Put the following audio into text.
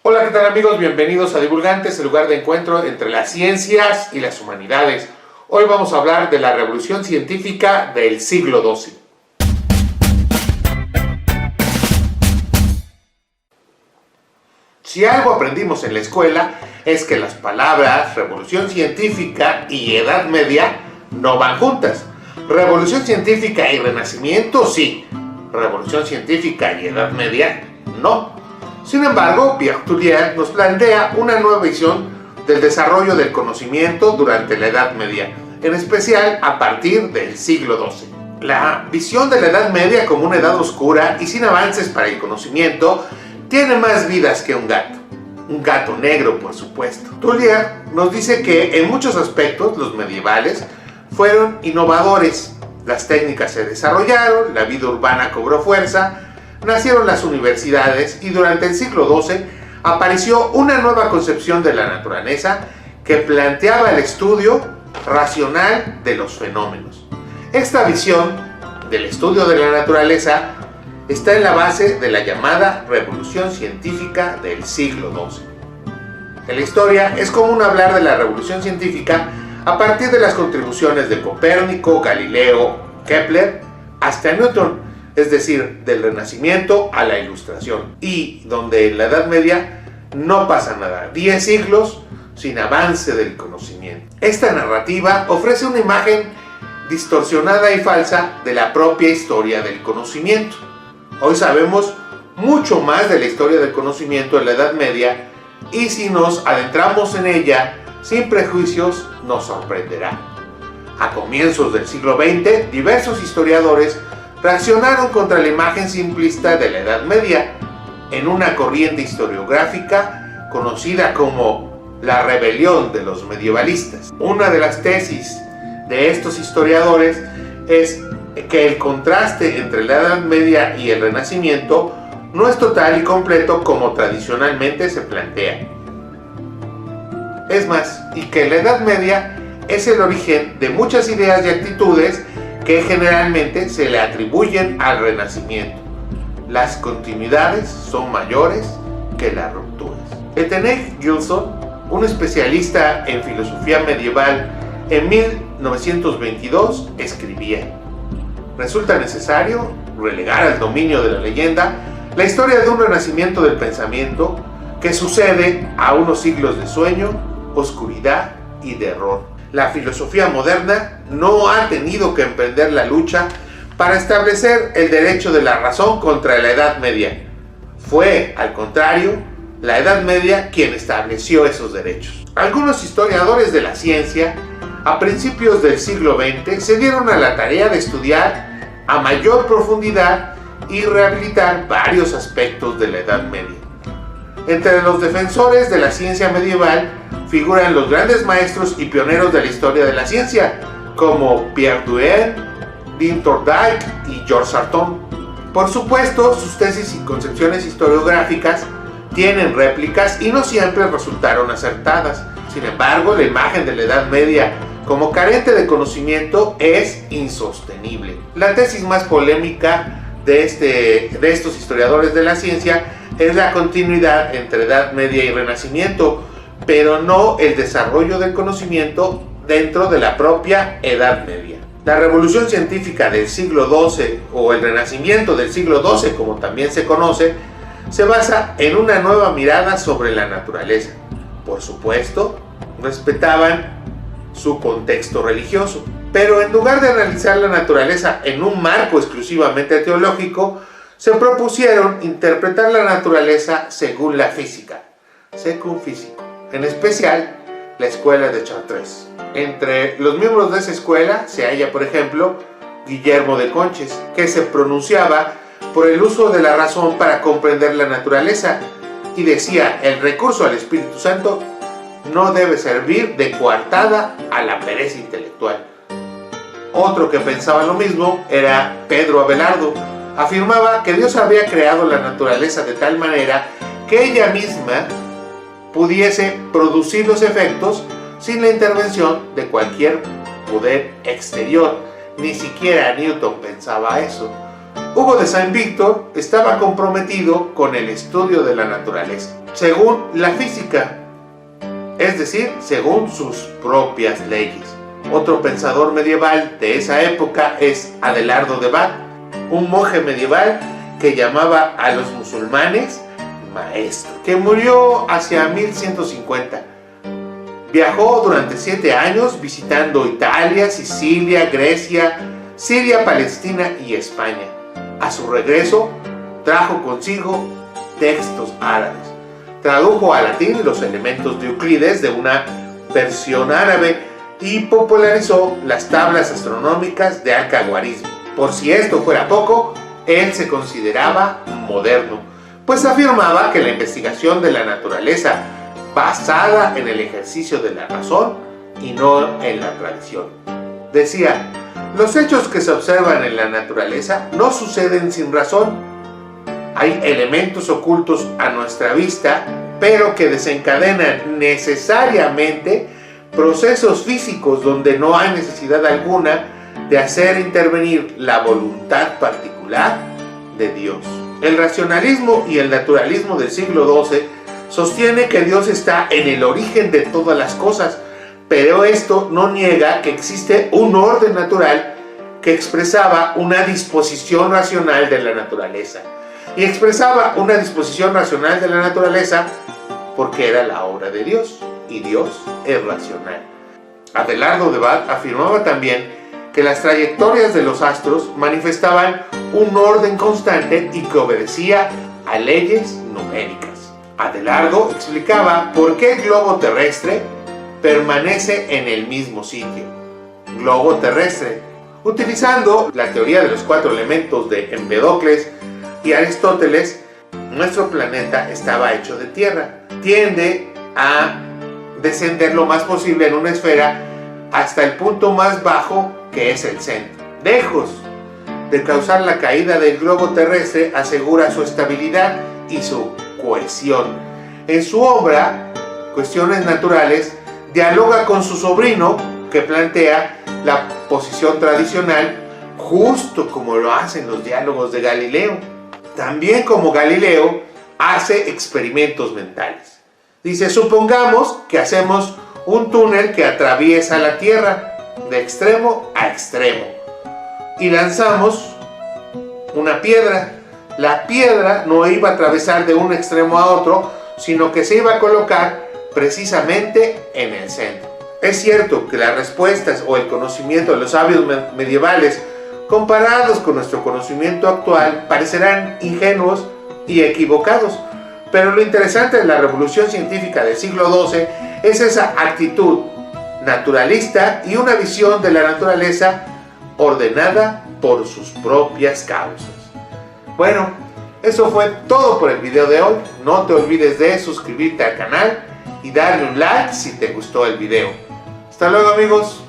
Hola, ¿qué tal amigos? Bienvenidos a Divulgantes, el lugar de encuentro entre las ciencias y las humanidades. Hoy vamos a hablar de la revolución científica del siglo XII. Si algo aprendimos en la escuela es que las palabras revolución científica y Edad Media no van juntas. Revolución científica y Renacimiento sí, revolución científica y Edad Media no. Sin embargo, Pierre Tournier nos plantea una nueva visión del desarrollo del conocimiento durante la Edad Media, en especial a partir del siglo XII. La visión de la Edad Media como una edad oscura y sin avances para el conocimiento tiene más vidas que un gato negro, por supuesto. Tournier nos dice que en muchos aspectos los medievales fueron innovadores. Las técnicas se desarrollaron, la vida urbana cobró fuerza, nacieron las universidades y durante el siglo XII apareció una nueva concepción de la naturaleza que planteaba el estudio racional de los fenómenos. Esta visión del estudio de la naturaleza está en la base de la llamada revolución científica del siglo XII. En la historia es común hablar de la revolución científica a partir de las contribuciones de Copérnico, Galileo, Kepler, hasta Newton, es decir, del Renacimiento a la Ilustración, y donde en la Edad Media no pasa nada, 10 siglos sin avance del conocimiento. Esta narrativa ofrece una imagen distorsionada y falsa de la propia historia del conocimiento. Hoy sabemos mucho más de la historia del conocimiento en la Edad Media y si nos adentramos en ella sin prejuicios nos sorprenderá. A comienzos del siglo XX, diversos historiadores reaccionaron contra la imagen simplista de la Edad Media en una corriente historiográfica conocida como la rebelión de los medievalistas. Una de las tesis de estos historiadores es que el contraste entre la Edad Media y el Renacimiento no es total y completo como tradicionalmente se plantea. Es más, y que la Edad Media es el origen de muchas ideas y actitudes que generalmente se le atribuyen al Renacimiento. Las continuidades son mayores que las rupturas. Étienne Gilson, un especialista en filosofía medieval, en 1922 escribía: resulta necesario relegar al dominio de la leyenda la historia de un renacimiento del pensamiento que sucede a unos siglos de sueño, oscuridad y de error. La filosofía moderna no ha tenido que emprender la lucha para establecer el derecho de la razón contra la Edad Media. Fue, al contrario, la Edad Media quien estableció esos derechos. Algunos historiadores de la ciencia, a principios del siglo XX, se dieron a la tarea de estudiar a mayor profundidad y rehabilitar varios aspectos de la Edad Media. Entre los defensores de la ciencia medieval figuran los grandes maestros y pioneros de la historia de la ciencia, como Pierre Duhem, Dean Thorndike y George Sarton. Por supuesto, sus tesis y concepciones historiográficas tienen réplicas y no siempre resultaron acertadas. Sin embargo, la imagen de la Edad Media como carente de conocimiento es insostenible. La tesis más polémica de estos historiadores de la ciencia es la continuidad entre Edad Media y Renacimiento, pero no el desarrollo del conocimiento dentro de la propia Edad Media. La revolución científica del siglo XII o el Renacimiento del siglo XII, como también se conoce, se basa en una nueva mirada sobre la naturaleza. Por supuesto, respetaban su contexto religioso, pero en lugar de analizar la naturaleza en un marco exclusivamente teológico, se propusieron interpretar la naturaleza según la física, secum physico, en especial la escuela de Chartres. Entre los miembros de esa escuela se halla, por ejemplo, Guillermo de Conches, que se pronunciaba por el uso de la razón para comprender la naturaleza y decía: el recurso al Espíritu Santo no debe servir de coartada a la pereza intelectual. Otro que pensaba lo mismo era Pedro Abelardo. Afirmaba que Dios había creado la naturaleza de tal manera que ella misma pudiese producir los efectos sin la intervención de cualquier poder exterior. Ni siquiera Newton pensaba eso. Hugo de Saint Victor estaba comprometido con el estudio de la naturaleza, según la física, es decir, según sus propias leyes. Otro pensador medieval de esa época es Adelardo de Bath, un monje medieval que llamaba a los musulmanes maestro, que murió hacia 1150. Viajó durante 7 años visitando Italia, Sicilia, Grecia, Siria, Palestina y España. A su regreso, trajo consigo textos árabes. Tradujo al latín los elementos de Euclides de una versión árabe y popularizó las tablas astronómicas de Al-Khawarizmi. Por si esto fuera poco, él se consideraba moderno, pues afirmaba que la investigación de la naturaleza basada en el ejercicio de la razón y no en la tradición. Decía: los hechos que se observan en la naturaleza no suceden sin razón. Hay elementos ocultos a nuestra vista, pero que desencadenan necesariamente procesos físicos donde no hay necesidad alguna de hacer intervenir la voluntad particular de Dios. El racionalismo y el naturalismo del siglo XII sostiene que Dios está en el origen de todas las cosas, pero esto no niega que existe un orden natural que expresaba una disposición racional de la naturaleza. Y expresaba una disposición racional de la naturaleza porque era la obra de Dios, y Dios es racional. Adelardo de Bath afirmaba también que las trayectorias de los astros manifestaban un orden constante y que obedecía a leyes numéricas. Adelardo explicaba por qué el globo terrestre permanece en el mismo sitio. Globo terrestre. Utilizando la teoría de los 4 elementos de Empédocles y Aristóteles, nuestro planeta estaba hecho de tierra. Tiende a descender lo más posible en una esfera hasta el punto más bajo, que es el centro. Lejos de causar la caída del globo terrestre, asegura su estabilidad y su cohesión. En su obra, Cuestiones Naturales, dialoga con su sobrino, que plantea la posición tradicional, justo como lo hacen los diálogos de Galileo. También, como Galileo, hace experimentos mentales. Dice: supongamos que hacemos un túnel que atraviesa la Tierra de extremo a extremo y lanzamos una piedra. La piedra no iba a atravesar de un extremo a otro, sino que se iba a colocar precisamente en el centro. Es cierto que las respuestas o el conocimiento de los sabios medievales, comparados con nuestro conocimiento actual, parecerán ingenuos y equivocados, pero lo interesante de la revolución científica del siglo XII es esa actitud naturalista y una visión de la naturaleza ordenada por sus propias causas. Bueno, eso fue todo por el video de hoy. No te olvides de suscribirte al canal y darle un like si te gustó el video. Hasta luego, amigos.